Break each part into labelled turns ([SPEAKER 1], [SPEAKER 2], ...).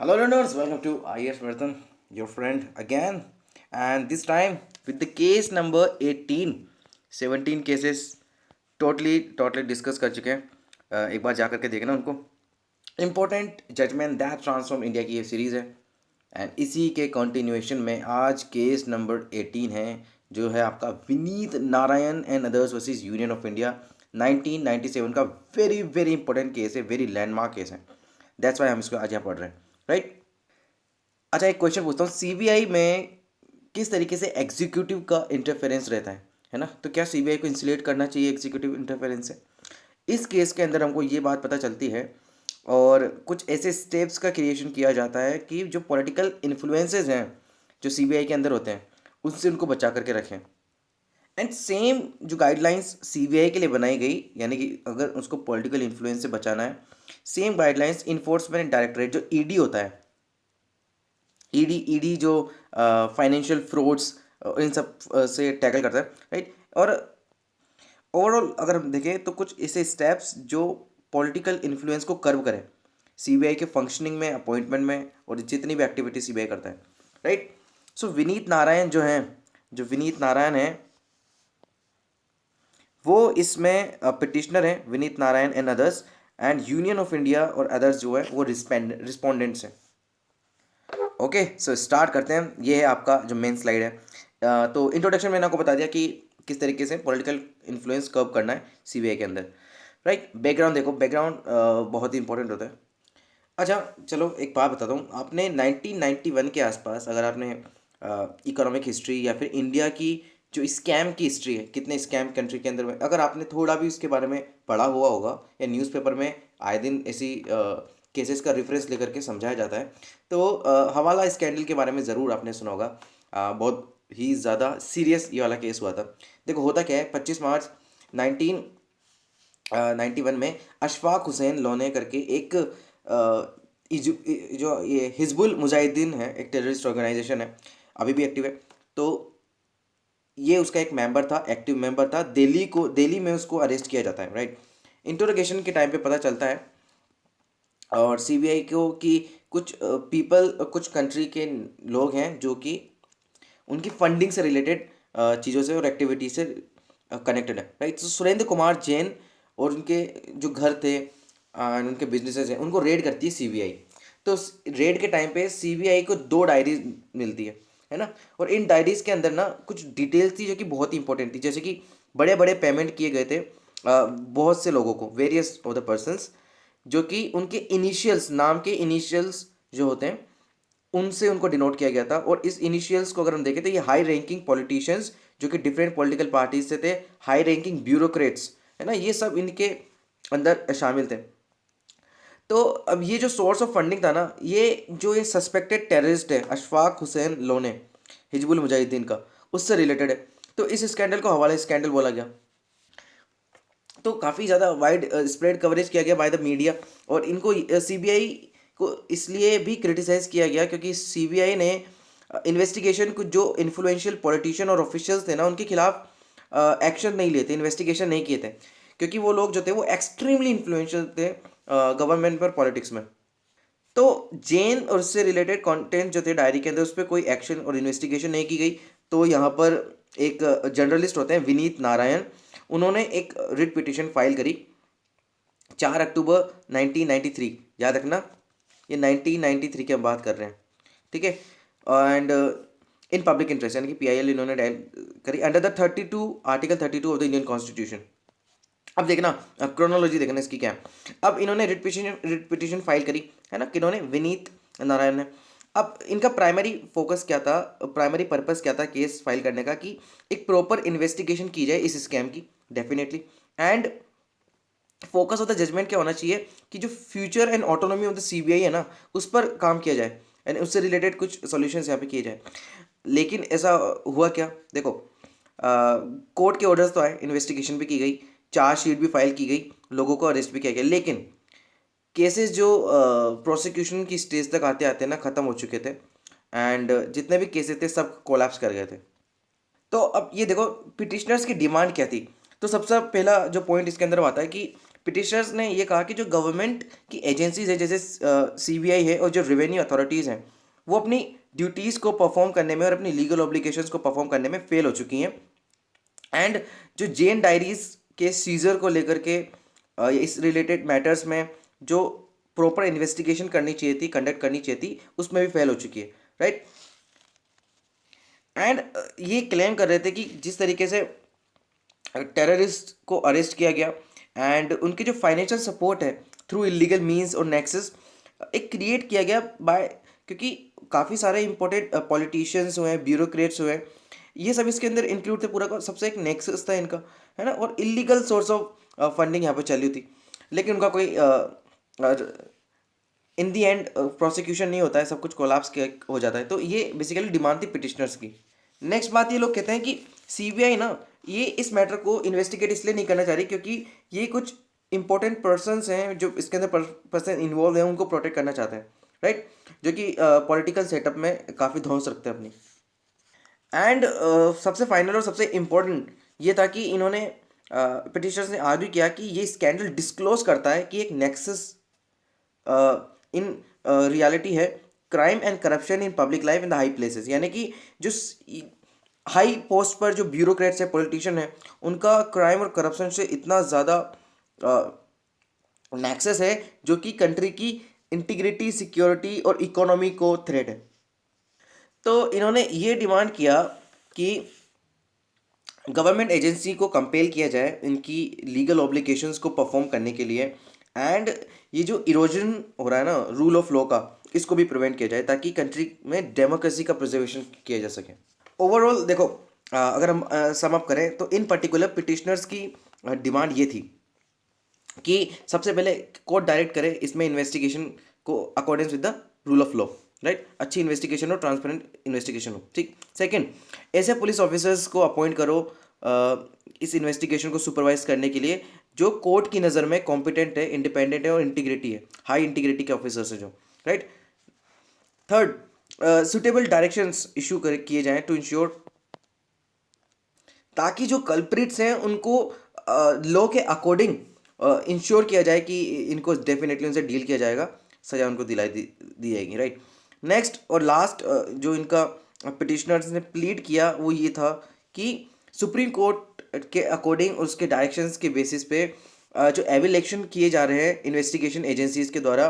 [SPEAKER 1] Hello, learners. Welcome to IS Marathon, your friend again, and this time with the case number 18. 17 cases totally discuss कर चुके हैं. एक बार जा करके देखना उनको. Important judgement that transform India की ये सीरीज़ है एंड इसी के कंटिन्यूएशन में आज केस नंबर 18 है जो है आपका Vineet Narayan and others versus union of India 1997 का वेरी वेरी इंपॉर्टेंट केस है, वेरी लैंडमार्क केस है. दैट्स वाई हम इसको आज यहाँ पढ़ रहे हैं, राइट. अच्छा, एक क्वेश्चन पूछता हूँ. सीबीआई में किस तरीके से एग्जीक्यूटिव का इंटरफेरेंस रहता है ना. तो क्या सीबीआई को इंसुलेट करना चाहिए एग्जीक्यूटिव इंटरफेरेंस से? इस केस के अंदर हमको ये बात पता चलती है और कुछ ऐसे स्टेप्स का क्रिएशन किया जाता है कि जो पॉलिटिकल इन्फ्लुएंसेस हैं जो सीबीआई के अंदर होते हैं उससे उनको बचा करके रखें. एंड सेम जो गाइडलाइंस सीबीआई के लिए बनाई गई, यानी कि अगर उसको पॉलिटिकल इन्फ्लुएंस से बचाना है, सेम गाइडलाइंस इन्फोर्समेंट डायरेक्टरेट जो ईडी होता है, ईडी जो फाइनेंशियल फ्रॉड्स इन सब से टैकल करता है, राइट. और ओवरऑल अगर हम देखें तो कुछ ऐसे स्टेप्स जो पॉलिटिकल इन्फ्लुएंस को कर्व करें सीबीआई के फंक्शनिंग में, अपॉइंटमेंट में और जितनी भी एक्टिविटी सीबीआई करता है, राइट. सो विनीत नारायण जो विनीत नारायण है वो इसमें पिटिशनर है. Vineet Narayan and others and union of India और अदर्स जो है वो रिस्पोंडेंट्स हैं. ओके, सो स्टार्ट करते हैं. ये है आपका जो मेन स्लाइड है. तो इंट्रोडक्शन मैंने आपको बता दिया कि किस तरीके से पॉलिटिकल इन्फ्लुएंस कर्व करना है सीबीआई के अंदर, राइट. बैकग्राउंड देखो, बैकग्राउंड बहुत ही इंपॉर्टेंट होता है. अच्छा चलो एक बात बताता हूँ. आपने 1991 के आसपास अगर आपने इकोनॉमिक हिस्ट्री या फिर इंडिया की जो स्कैम की हिस्ट्री है, कितने स्कैम कंट्री के अंदर में, अगर आपने थोड़ा भी उसके बारे में पढ़ा हुआ होगा या न्यूज़पेपर में आए दिन ऐसी केसेस का रेफरेंस लेकर के समझाया जाता है, तो हवाला स्कैंडल के बारे में ज़रूर आपने सुना होगा. बहुत ही ज़्यादा सीरियस ये वाला केस हुआ था. देखो होता क्या है, 25 मार्च 1991 में अशफाक हुसैन लोने करके एक जो ये हिजबुल मुजाहिदीन है, एक टेररिस्ट ऑर्गेनाइजेशन है, अभी भी एक्टिव है. तो ये उसका एक मेंबर था, एक्टिव मेंबर था. दिल्ली में उसको अरेस्ट किया जाता है, राइट. इंटरोगेशन के टाइम पे पता चलता है और सीबीआई को कि कुछ पीपल, कुछ कंट्री के लोग हैं जो कि उनकी फंडिंग से रिलेटेड चीज़ों से और एक्टिविटी से कनेक्टेड है, राइट. तो सुरेंद्र कुमार जैन और उनके जो घर थे and उनके बिजनेसेस हैं उनको रेड करती है सीबीआई. तो रेड के टाइम पे सीबीआई को 2 डायरीज मिलती है ना. और इन डायरीज के अंदर ना कुछ डिटेल्स थी जो कि बहुत ही इंपॉर्टेंट थी, जैसे कि बड़े बड़े पेमेंट किए गए थे बहुत से लोगों को, वेरियस ऑफ द पर्सनस, जो कि उनके इनिशियल्स, नाम के इनिशियल्स जो होते हैं उनसे उनको डिनोट किया गया था. और इस इनिशियल्स को अगर हम देखें तो ये हाई रैंकिंग पॉलिटिशियंस जो कि डिफरेंट पॉलिटिकल पार्टीज से थे, हाई रैंकिंग ब्यूरोक्रेट्स है ना, ये सब इनके अंदर शामिल थे. तो अब ये जो सोर्स ऑफ फंडिंग था ना, ये सस्पेक्टेड टेररिस्ट है अशफाक हुसैन लोने, हिजबुल मुजाहिदीन का, उससे रिलेटेड है. तो इस स्कैंडल को हवाला स्कैंडल बोला गया. तो काफ़ी ज़्यादा वाइड स्प्रेड कवरेज किया गया बाय द मीडिया. और इनको सीबीआई को इसलिए भी क्रिटिसाइज़ किया गया क्योंकि सीबीआई ने इन्वेस्टिगेशन कुछ जो इन्फ्लुएंशियल पॉलिटिशियन और ऑफिशियल्स थे ना उनके खिलाफ एक्शन नहीं लिए थे, इन्वेस्टिगेशन नहीं किए थे, क्योंकि वो लोग जो थे वो एक्सट्रीमली इन्फ्लुएंशियल थे गवर्नमेंट पर, पॉलिटिक्स में. तो जेन और उससे रिलेटेड कंटेंट जो थे डायरी के अंदर उस पर कोई एक्शन और इन्वेस्टिगेशन नहीं की गई. तो यहाँ पर एक जर्नलिस्ट होते हैं विनीत नारायण, उन्होंने एक रिट पिटिशन फाइल करी 4 अक्टूबर 1993. याद रखना ये 1993 की हम बात कर रहे हैं, ठीक है. एंड इन पब्लिक इंटरेस्ट यानी कि पीआईएल इन्होंने डायल करी under the 32 article 32 of the Indian constitution. अब देखना क्रोनोलॉजी देखना इसकी क्या है. अब इन्होंने रिट पिटिशन फाइल करी है ना, किन्होंने, विनीत नारायण ने. अब इनका प्राइमरी फोकस क्या था, प्राइमरी पर्पस क्या था केस फाइल करने का, कि एक प्रॉपर इन्वेस्टिगेशन की जाए इस स्कैम की, definitely. And focus of the judgement क्या होना चाहिए कि जो future and autonomy of the CBI है ना उस पर काम किया जाए एंड उससे रिलेटेड कुछ सॉल्यूशंस यहाँ पे किए जाए. लेकिन ऐसा हुआ क्या, देखो कोर्ट के ऑर्डर्स तो आए, इन्वेस्टिगेशन भी की गई, चार्जशीट भी फाइल की गई, लोगों को अरेस्ट भी किया गया, लेकिन केसेस जो प्रोसिक्यूशन की स्टेज तक आते आते ना ख़त्म हो चुके थे एंड जितने भी केसेस थे सब कोलैप्स कर गए थे. तो अब ये देखो पिटिशनर्स की डिमांड क्या थी. तो सबसे पहला जो पॉइंट इसके अंदर आता है कि पिटिशनर्स ने ये कहा कि जो गवर्नमेंट की एजेंसीज है जैसे सीबीआई है और जो रेवेन्यू अथॉरिटीज़ हैं वो अपनी ड्यूटीज़ को परफॉर्म करने में और अपनी लीगल ऑब्लिगेशंस को परफॉर्म करने में फेल हो चुकी हैं। एंड जो जेन डायरीज के सीजर को लेकर के इस रिलेटेड मैटर्स में जो प्रॉपर इन्वेस्टिगेशन करनी चाहिए थी, कंडक्ट करनी चाहिए थी, उसमें भी फेल हो चुकी है, राइट। एंड ये क्लेम कर रहे थे कि जिस तरीके से टेररिस्ट को अरेस्ट किया गया एंड उनके जो फाइनेंशियल सपोर्ट है थ्रू इलीगल मीन्स और नेक्सस एक क्रिएट किया गया बाय, क्योंकि काफ़ी सारे इंपॉर्टेंट पॉलिटिशियंस हुए हैं, ब्यूरोक्रेट्स हुए हैं, ये सब इसके अंदर इंक्लूड थे। पूरा का सबसे एक नेक्सस था इनका, है ना, और इलीगल सोर्स ऑफ फंडिंग यहाँ पे चली थी। लेकिन उनका कोई इन दी एंड प्रोसिक्यूशन नहीं होता है, सब कुछ कोलैप्स हो जाता है। तो ये बेसिकली डिमांड थी पिटिशनर्स की। नेक्स्ट बात, ये लोग कहते हैं कि सीबीआई ना ये इस मैटर को इन्वेस्टिगेट इसलिए नहीं करना चाह रही क्योंकि ये कुछ इंपॉर्टेंट पर्सन्स हैं जो इसके अंदर पर्सन इन्वॉल्व हैं, उनको प्रोटेक्ट करना चाहते हैं, राइट, जो कि पॉलिटिकल सेटअप में काफ़ी ध्वंस रखते हैं अपनी। एंड सबसे फाइनल और सबसे इम्पोर्टेंट ये था कि इन्होंने पिटिशनर्स ने आर्ग्यू किया कि ये स्कैंडल डिस्क्लोज करता है कि एक नेक्सस इन रियलिटी है crime and corruption in public life in the high places, यानी कि जो हाई पोस्ट पर जो ब्यूरोक्रेट्स है, पॉलिटिशियन है, उनका क्राइम और करप्शन से इतना ज़्यादा नेक्सस है जो कि कंट्री की इंटीग्रिटी, सिक्योरिटी और इकोनॉमी को थ्रेट है। तो इन्होंने ये डिमांड किया कि गवर्नमेंट एजेंसी को कंपेल किया जाए इनकी लीगल ऑब्लिगेशंस को परफॉर्म करने के लिए, एंड ये जो इरोजन हो रहा है ना रूल ऑफ लॉ का, इसको भी प्रिवेंट किया जाए ताकि कंट्री में डेमोक्रेसी का प्रिजर्वेशन किया जा सके। ओवरऑल देखो, अगर हम सम अप करें तो इन पर्टिकुलर पिटिशनर्स की डिमांड ये थी कि सबसे पहले कोर्ट डायरेक्ट करे इसमें इन्वेस्टिगेशन को according with the rule of law, right, अच्छी इन्वेस्टिगेशन हो, ट्रांसपेरेंट इन्वेस्टिगेशन हो, ठीक। सेकंड, ऐसे पुलिस ऑफिसर्स को अपॉइंट करो इस इन्वेस्टिगेशन को सुपरवाइज करने के लिए जो कोर्ट की नज़र में कॉम्पिटेंट है, इंडिपेंडेंट है और इंटीग्रिटी है, हाई इंटीग्रिटी के ऑफिसर्स हैं जो, right. Third, suitable directions issue किए जाएं टू इंश्योर, ताकि जो कल्प्रिट्स हैं उनको लॉ के अकॉर्डिंग इंश्योर किया जाए कि इनको डेफिनेटली उनसे डील किया जाएगा, सजा उनको दी जाएगी, राइट। नेक्स्ट और लास्ट जो इनका पिटिशनर्स ने प्लीड किया वो ये था कि सुप्रीम कोर्ट के अकॉर्डिंग उसके डायरेक्शंस के बेसिस पे जो एविलेक्शन किए जा रहे हैं इन्वेस्टिगेशन एजेंसीज के द्वारा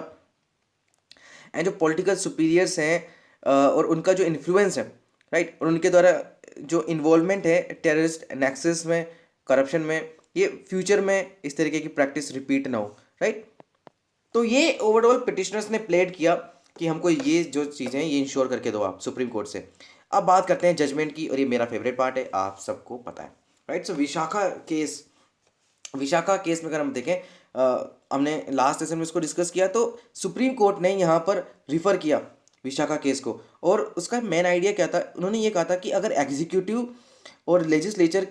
[SPEAKER 1] एंड जो पॉलिटिकल सुपीरियर्स हैं और उनका जो इन्फ्लुएंस है, राइट, और उनके द्वारा जो इन्वॉल्वमेंट है टेररिस्ट नेक्सस में, करप्शन में, ये फ्यूचर में इस तरीके की प्रैक्टिस रिपीट ना हो, राइट। तो ये ओवरऑल पिटिशनर्स ने प्लेड किया कि हमको ये जो चीज़ें हैं ये इंश्योर करके दो आप सुप्रीम कोर्ट से। अब बात करते हैं जजमेंट की, और ये मेरा फेवरेट पार्ट है, आप सबको पता है, राइट। सो विशाखा केस में अगर हम देखें, हमने लास्ट सेशन में इसको डिस्कस किया, तो सुप्रीम कोर्ट ने यहाँ पर रिफ़र किया विशाखा केस को, और उसका मेन आइडिया क्या था, उन्होंने ये कहा था कि अगर एग्जीक्यूटिव और लेजिस्लेचर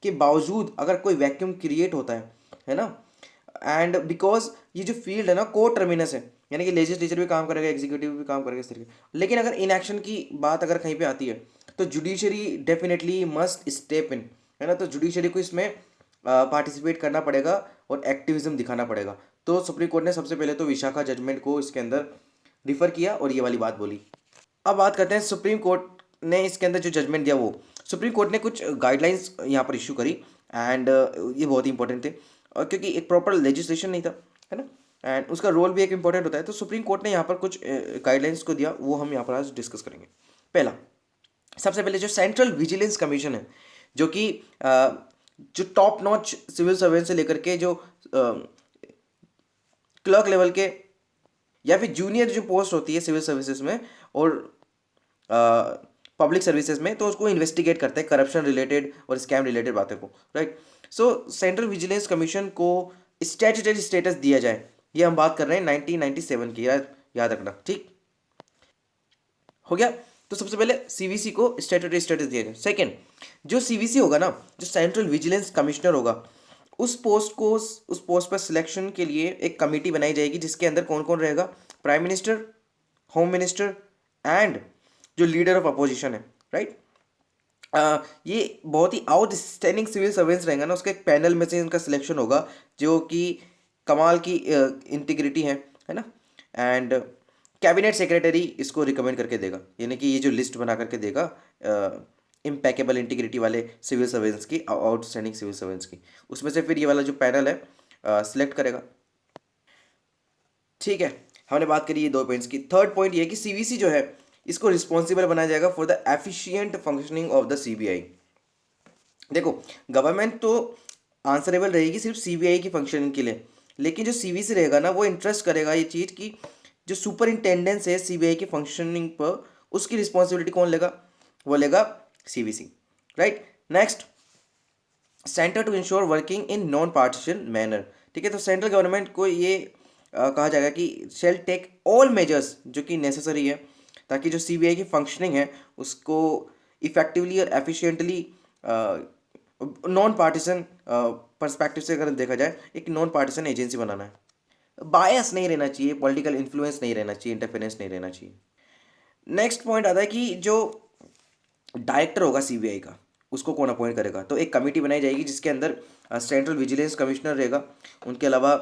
[SPEAKER 1] के बावजूद अगर कोई वैक्यूम क्रिएट होता है ना, एंड बिकॉज ये जो फील्ड है ना को टर्मिनस है, यानी कि लेजिस्लेचर भी काम करेगा, एग्जीक्यूटिव भी काम करेगा इस तरीके, लेकिन अगर इनएक्शन की बात अगर कहीं पे आती है तो judiciary definitely must step in, है ना। तो जुडिशरी को इसमें पार्टिसिपेट करना पड़ेगा और एक्टिविज्म दिखाना पड़ेगा। तो सुप्रीम कोर्ट ने सबसे पहले तो विशाखा जजमेंट को इसके अंदर रिफ़र किया और ये वाली बात बोली। अब बात करते हैं सुप्रीम कोर्ट ने इसके अंदर जो जजमेंट दिया, वो सुप्रीम कोर्ट ने कुछ गाइडलाइंस यहाँ पर इशू करी, एंड ये बहुत ही इंपॉर्टेंट थे क्योंकि एक प्रॉपर लेजिस्लेशन नहीं था, है ना, एंड उसका रोल भी एक इंपॉर्टेंट होता है। तो सुप्रीम कोर्ट ने यहाँ पर कुछ गाइडलाइंस को दिया, वो हम यहाँ पर आज डिस्कस करेंगे। पहला, सबसे पहले जो सेंट्रल विजिलेंस कमीशन है, जो कि जो टॉप नॉच सिविल सर्वेंट से लेकर के जो क्लर्क लेवल के या फिर जूनियर जो पोस्ट होती है सिविल सर्विसेज में और पब्लिक सर्विसेज में, तो उसको इन्वेस्टिगेट करते हैं करप्शन रिलेटेड और स्कैम रिलेटेड बातें को, राइट। सो सेंट्रल विजिलेंस कमीशन को स्टैट्यूटरी स्टेटस दिया जाए, ये हम बात कर रहे हैं 1997 की, याद रखना, ठीक हो गया। तो सबसे पहले सीवीसी को स्टैट्यूटरी स्टेटस दिया जाए। सेकंड, जो सीवीसी होगा ना, जो सेंट्रल विजिलेंस कमिश्नर होगा, उस पोस्ट पर सिलेक्शन के लिए एक कमेटी बनाई जाएगी जिसके अंदर कौन कौन रहेगा, prime minister, home minister and जो लीडर ऑफ अपोजिशन है, राइट। ये बहुत ही आउटस्टैंडिंग सिविल सर्वेंट्स रहेंगे ना, उसके एक पैनल में से इनका सिलेक्शन होगा जो कि कमाल की इंटीग्रिटी है ना। एंड कैबिनेट सेक्रेटरी इसको रिकमेंड करके देगा, यानी कि ये जो लिस्ट बना करके देगा इम्पेकेबल इंटीग्रिटी वाले सिविल सर्वेंट्स की, आउटस्टैंडिंग सिविल सर्वेंट्स की, उसमें से फिर ये वाला जो पैनल है सिलेक्ट करेगा। ठीक है, हमने बात करी ये दो पॉइंट्स की। थर्ड पॉइंट ये कि सीवीसी जो है इसको रिस्पॉन्सिबल बनाया जाएगा for the efficient functioning of the CBI. देखो, गवर्नमेंट तो आंसरेबल रहेगी सिर्फ सीबीआई की फंक्शनिंग के लिए, लेकिन जो सीवीसी रहेगा ना वो इंटरेस्ट करेगा ये चीज़ कि जो सुपरिंटेंडेंस है सीबीआई की फंक्शनिंग पर, उसकी रिस्पॉन्सिबिलिटी कौन लेगा? वो लेगा CVC, right. Next, centre to ensure working in non partition manner. ठीक है, तो सेंट्रल गवर्नमेंट को ये कहा जाएगा कि शेल टेक ऑल मेजर्स जो कि नेसेसरी है ताकि जो सीबीआई की फंक्शनिंग है उसको इफेक्टिवली और एफिशिएंटली नॉन पार्टीसन पर्सपेक्टिव से अगर देखा जाए एक नॉन पार्टीसन एजेंसी बनाना है। बायस नहीं रहना चाहिए, पॉलिटिकल इन्फ्लुएंस नहीं रहना चाहिए, इंटरफेरेंस नहीं रहना चाहिए। नेक्स्ट पॉइंट आता है कि जो डायरेक्टर होगा सीबीआई का उसको कौन अपॉइंट करेगा? तो एक कमेटी बनाई जाएगी जिसके अंदर सेंट्रल विजिलेंस कमिश्नर रहेगा, उनके अलावा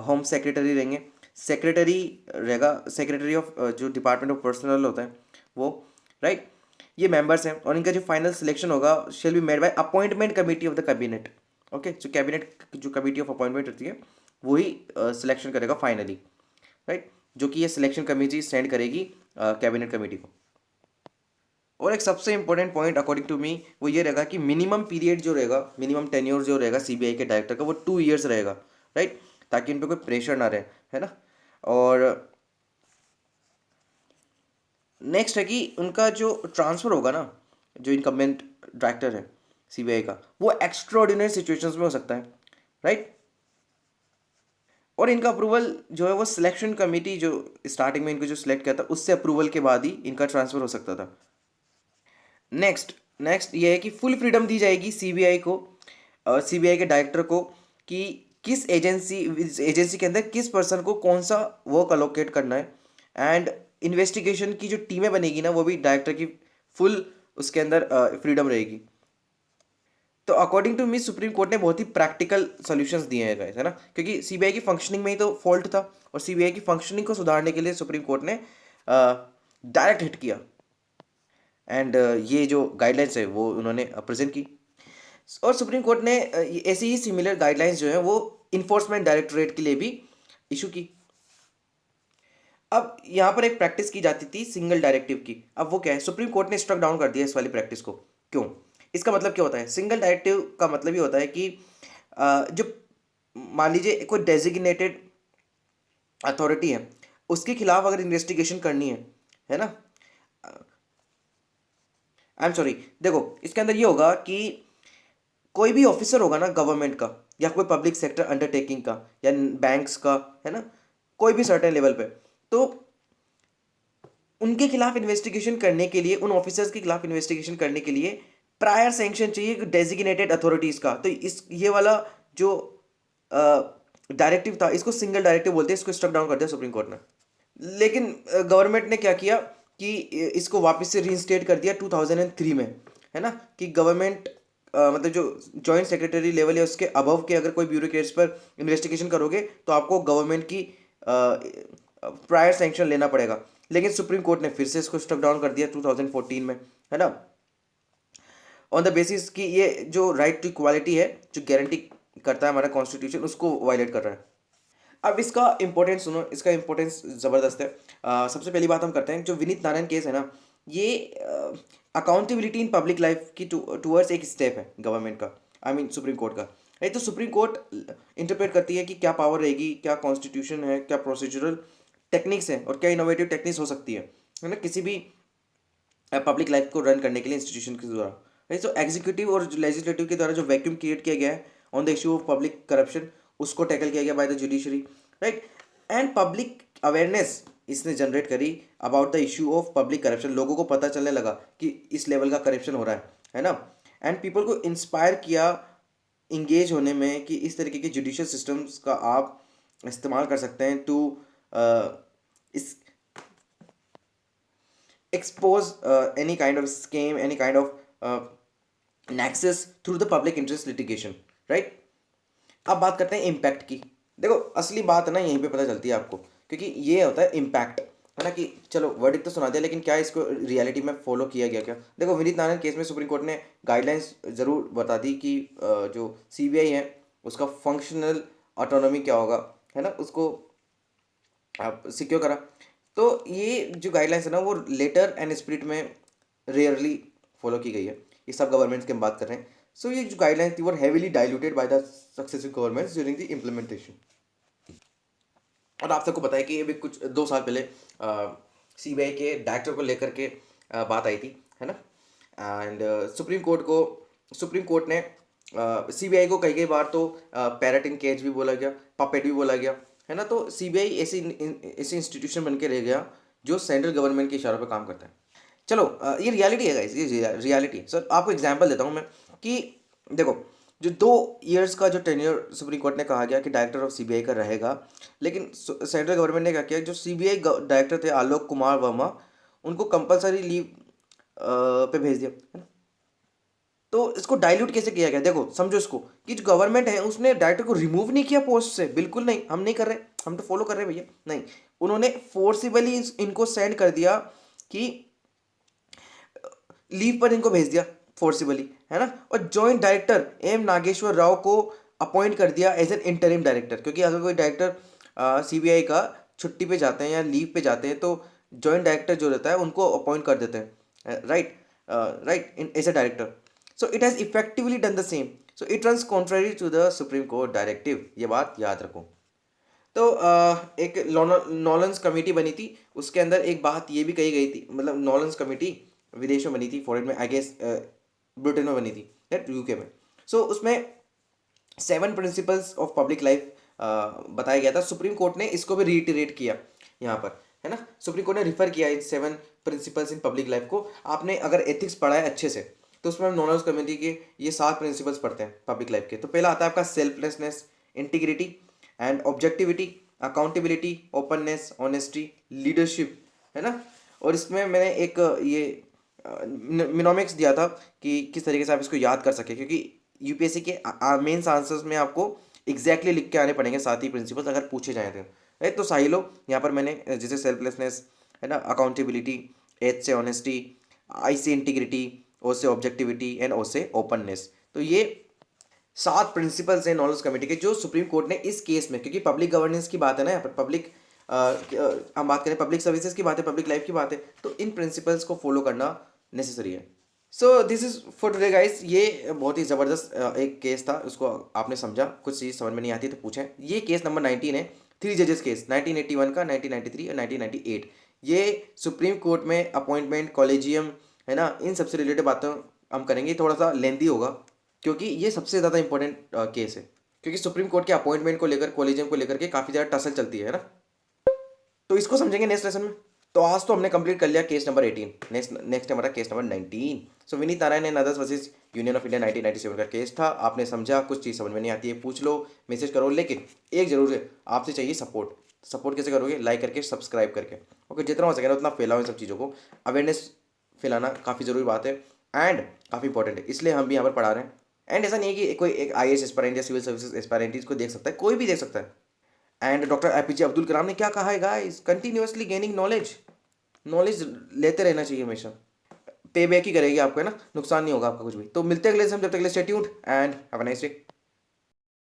[SPEAKER 1] होम सेक्रेटरी रहेंगे, सेक्रेटरी रहेगा, सेक्रेटरी ऑफ जो डिपार्टमेंट ऑफ पर्सनल होता है वो, राइट। ये मेंबर्स हैं और इनका जो फाइनल सिलेक्शन होगा shall be made by appointment committee of the cabinet. Okay, जो कैबिनेट जो कमेटी ऑफ अपॉइंटमेंट होती है वही सिलेक्शन करेगा फाइनली, राइट, जो कि ये सिलेक्शन कमेटी सेंड करेगी कैबिनेट कमेटी को। और एक सबसे important point according to me वो ये रहेगा कि मिनिमम पीरियड जो रहेगा, मिनिमम टेन्योर जो रहेगा सीबीआई के डायरेक्टर का वो 2 ईयर्स रहेगा, राइट, ताकि उन पर कोई प्रेशर ना रहे, है ना। और नेक्स्ट है कि उनका जो ट्रांसफ़र होगा ना, जो इनकम्बेंट डायरेक्टर है सीबीआई का, वो एक्स्ट्राऑर्डिनरी सिचुएशंस में हो सकता है, राइट। और इनका अप्रूवल जो है वो सिलेक्शन कमेटी जो स्टार्टिंग में इनको जो सिलेक्ट किया था उससे अप्रूवल के बाद ही इनका ट्रांसफ़र हो सकता था। नेक्स्ट नेक्स्ट ये है कि फुल फ्रीडम दी जाएगी सीबीआई को, सीबीआई के डायरेक्टर को, कि किस एजेंसी के अंदर किस पर्सन को कौन सा वर्क अलोकेट करना है। एंड इन्वेस्टिगेशन की जो टीमें बनेगी ना वो भी डायरेक्टर की फुल उसके अंदर फ्रीडम रहेगी। तो according to me supreme court ने बहुत ही प्रैक्टिकल सॉल्यूशंस दिए हैं गाइस, है ना, क्योंकि सीबीआई की फंक्शनिंग में ही तो फॉल्ट था और सीबीआई की फंक्शनिंग को सुधारने के लिए सुप्रीम कोर्ट ने डायरेक्ट हिट किया। एंड ये जो गाइडलाइंस है वो उन्होंने प्रेजेंट की और सुप्रीम कोर्ट ने ऐसी ही सिमिलर गाइडलाइंस जो है वो इन्फोर्समेंट डायरेक्टोरेट के लिए भी इशू की। अब यहाँ पर एक प्रैक्टिस की जाती थी सिंगल डायरेक्टिव की, अब वो क्या है, सुप्रीम कोर्ट ने स्ट्रक डाउन कर दिया इस वाली प्रैक्टिस को। क्यों? इसका मतलब क्या होता है? सिंगल डायरेक्टिव का मतलब ये होता है कि जो मान लीजिए कोई डेजिग्नेटेड अथॉरिटी है उसके खिलाफ अगर इन्वेस्टिगेशन करनी है ना, आई एम सॉरी, देखो इसके अंदर ये होगा कि कोई भी ऑफिसर होगा ना गवर्नमेंट का या कोई पब्लिक सेक्टर अंडरटेकिंग का या बैंक्स का, है ना, कोई भी सर्टेन लेवल पे, तो उनके खिलाफ इन्वेस्टिगेशन करने के लिए, उन ऑफिसर्स के खिलाफ इन्वेस्टिगेशन करने के लिए प्रायर सैंक्शन चाहिए डेजिग्नेटेड अथॉरिटीज़ का। तो इस ये वाला जो डायरेक्टिव था इसको सिंगल डायरेक्टिव बोलते हैं, इसको स्ट्रक डाउन कर दिया सुप्रीम कोर्ट ने। लेकिन गवर्नमेंट ने क्या किया कि इसको वापस से रीइंस्टेट कर दिया 2003 में, है ना, कि गवर्नमेंट मतलब जो जॉइंट सेक्रेटरी लेवल है उसके अबव के अगर कोई ब्यूरोक्रेट्स पर इन्वेस्टिगेशन करोगे तो आपको गवर्नमेंट की प्रायर सैंक्शन लेना पड़ेगा। लेकिन सुप्रीम कोर्ट ने फिर से इसको स्ट्रक डाउन कर दिया 2014 में, है ना, ऑन द बेसिस कि ये जो राइट टू इक्वालिटी है जो गारंटी करता है हमारा कॉन्स्टिट्यूशन उसको वायलेट कर रहा है। अब इसका इंपॉर्टेंस सुनो, इसका इंपॉर्टेंस ज़बरदस्त है। सबसे पहली बात हम करते हैं जो विनीत नारायण केस है ना, ये अकाउंटेबिलिटी इन पब्लिक लाइफ की टूवर्ड्स एक स्टेप है गवर्नमेंट का, आई मीन सुप्रीम कोर्ट का, राइट। तो सुप्रीम कोर्ट इंटरप्रेट करती है कि क्या पावर रहेगी, क्या कॉन्स्टिट्यूशन है, क्या प्रोसीजरल टेक्निक्स है और क्या इनोवेटिव टेक्निक्स हो सकती है ना, किसी भी पब्लिक लाइफ को रन करने के लिए इंस्टीट्यूशन के द्वारा, राइट। तो एग्जीक्यूटिव और लेजिस्लेटिव के द्वारा जो वैक्यूम क्रिएट किया गया है on the issue of public corruption उसको टैकल किया गया by the judiciary, right. And public awareness इसने जनरेट करी about the issue of public corruption, लोगों को पता चलने लगा कि इस लेवल का करप्शन हो रहा है ना। एंड पीपल को इंस्पायर किया इंगेज होने में कि इस तरीके के जुडिशियल सिस्टम्स का आप इस्तेमाल कर सकते हैं टू इस expose any kind of scheme, any kind of nexus through the public interest litigation, right. अब बात करते हैं इम्पैक्ट की। देखो असली बात है ना यहीं पे पता चलती है आपको, क्योंकि ये होता है इम्पैक्ट, है ना, कि चलो वर्डिक्ट तो सुना दिया लेकिन क्या इसको रियलिटी में फॉलो किया गया क्या। देखो विनीत नारायण केस में सुप्रीम कोर्ट ने गाइडलाइंस ज़रूर बता दी कि जो सीबीआई है उसका फंक्शनल ऑटोनॉमी क्या होगा, है ना, उसको आप सिक्योर करा। तो ये जो गाइडलाइंस है ना वो लेटर एंड स्पिरिट में रेयरली फॉलो की गई है। ये सब गवर्नमेंट्स की हम बात कर रहे हैं। सो ये जो गाइडलाइंस थी वो heavily diluted by the successive governments during the implementation. और आप सबको पता है कि ये भी कुछ 2 साल पहले सीबीआई के डायरेक्टर को लेकर के बात आई थी, है ना। एंड सुप्रीम कोर्ट ने सीबीआई को कई कई बार तो पैरट इन केज भी बोला गया, पपेट भी बोला गया, है ना। तो सीबीआई ऐसी इंस्टीट्यूशन बन के रह गया जो सेंट्रल गवर्नमेंट के इशारों पर काम करता है। चलो ये रियलिटी है गाइस, ये रियलिटी है। सर आपको एग्जांपल देता हूँ मैं कि देखो जो 2 इयर्स का जो टेन्योर सुप्रीम कोर्ट ने कहा गया कि डायरेक्टर ऑफ सीबीआई का रहेगा, लेकिन सेंट्रल गवर्नमेंट ने क्या किया, जो सीबीआई डायरेक्टर थे आलोक कुमार वर्मा, उनको कंपलसरी लीव पे भेज दिया, है ना। तो इसको डाइल्यूट कैसे किया गया, देखो समझो इसको, कि जो गवर्नमेंट है उसने डायरेक्टर को रिमूव नहीं किया पोस्ट से, बिल्कुल नहीं, हम नहीं कर रहे, हम तो फॉलो कर रहे हैं भैया, नहीं, उन्होंने फोर्सिबली इनको सेंड कर दिया कि लीव पर इनको भेज दिया फोर्सिबली, है ना। और joint director M Nageswara Rao को अपॉइंट कर दिया एज एन इंटरिम डायरेक्टर, क्योंकि अगर कोई डायरेक्टर सीबीआई का छुट्टी पे जाते हैं या लीव पे जाते हैं तो जॉइंट डायरेक्टर जो रहता है उनको अपॉइंट कर देते हैं, right, right, as a director. So it has effectively done the same, so it runs contrary to the supreme court directive, ये बात याद रखो। तो एक नॉलेंस कमेटी बनी थी, उसके अंदर एक बात ये भी कही गई थी, मतलब नॉलेंस कमेटी विदेश में बनी थी, फॉरेन में, आई गेस ब्रिटेन में बनी थी, यूके में। सो उसमें 7 प्रिंसिपल्स ऑफ पब्लिक लाइफ बताया गया था। सुप्रीम कोर्ट ने इसको भी रीइटरेट किया यहाँ पर, है ना। सुप्रीम कोर्ट ने रिफर किया इन 7 प्रिंसिपल्स इन पब्लिक लाइफ को। आपने अगर एथिक्स पढ़ा है अच्छे से तो उसमें नॉलेज कमेटी के ये 7 प्रिंसिपल्स पढ़ते हैं पब्लिक लाइफ के। तो पहला आता है आपका selflessness, integrity and objectivity, accountability, openness, honesty, leadership, है ना। और इसमें मैंने एक ये मिनोमिक्स दिया था कि किस तरीके से आप इसको याद कर सके, क्योंकि यूपीएससी के मेंस आंसर्स में आपको एग्जैक्टली लिख के आने पड़ेंगे 7 ही प्रिंसिपल्स अगर पूछे जाए तो, राइट। तो साहिलो यहाँ पर मैंने जैसे सेल्फलेसनेस, है ना, अकाउंटेबिलिटी, एच से ऑनेस्टी, आई से इंटीग्रिटी, ओ से ऑब्जेक्टिविटी एंड ओ से ओपननेस। तो ये 7 प्रिंसिपल्स हैं नॉलेज कमेटी के जो सुप्रीम कोर्ट ने इस केस में, क्योंकि पब्लिक गवर्नेंस की बात है ना यहाँ पर, पब्लिक हम बात करें पब्लिक सर्विसेज की बात है, पब्लिक लाइफ की बात है, तो इन प्रिंसिपल्स को फॉलो करना नेसेसरी है। So this is for today guys. ये बहुत ही ज़बरदस्त एक केस था, उसको आपने समझा, कुछ चीज़ समझ में नहीं आती तो पूछें। ये केस नंबर 19 है, 3 जजेस केस, 1981 का, 1993 और 1998। ये सुप्रीम कोर्ट में अपॉइंटमेंट, कॉलेजियम, है ना, इन सबसे रिलेटेड बातों हम करेंगे। थोड़ा सा लेंथी होगा क्योंकि ये सबसे ज़्यादा इंपॉर्टेंट केस है, क्योंकि सुप्रीम कोर्ट के अपॉइंटमेंट को लेकर, कॉलेजियम को लेकर के काफ़ी ज़्यादा टसल चलती है ना। तो इसको समझेंगे नेक्स्ट लेसन में। तो आज तो हमने कंप्लीट कर लिया केस नंबर 18। नेक्स्ट हमारा case number 19। So Vineet Narayan and others versus union of India 1997 का केस था। आपने समझा, कुछ चीज़ समझ में नहीं आती है पूछ लो, मैसेज करो, लेकिन एक जरूर है, आपसे चाहिए सपोर्ट। सपोर्ट कैसे करोगे? लाइक करके, सब्सक्राइब करके, ओके। जितना हो सके ना उतना फैलाओ इन सब चीज़ों को। अवेयरनेस फैलाना काफ़ी ज़रूरी बात है एंड काफ़ी इंपॉर्टेंट है, इसलिए हम भी यहाँ पर पढ़ा रहे हैं। एंड ऐसा नहीं है कि कोई एक IAS एस्पायरेंट या सिविल सर्विसेज एस्पायरेंट इसको देख सकता है, कोई भी देख सकता है। And doctor APJ Abdul Kalam ने क्या कहा है guys? Continuously gaining knowledge, knowledge लेते रहना चाहिए हमेशा। पे बैक ही करेगी आपको, है ना, नुकसान नहीं होगा आपका कुछ भी। तो मिलते हैं अगले समय, जब तक के लिए stay tuned and have a nice day.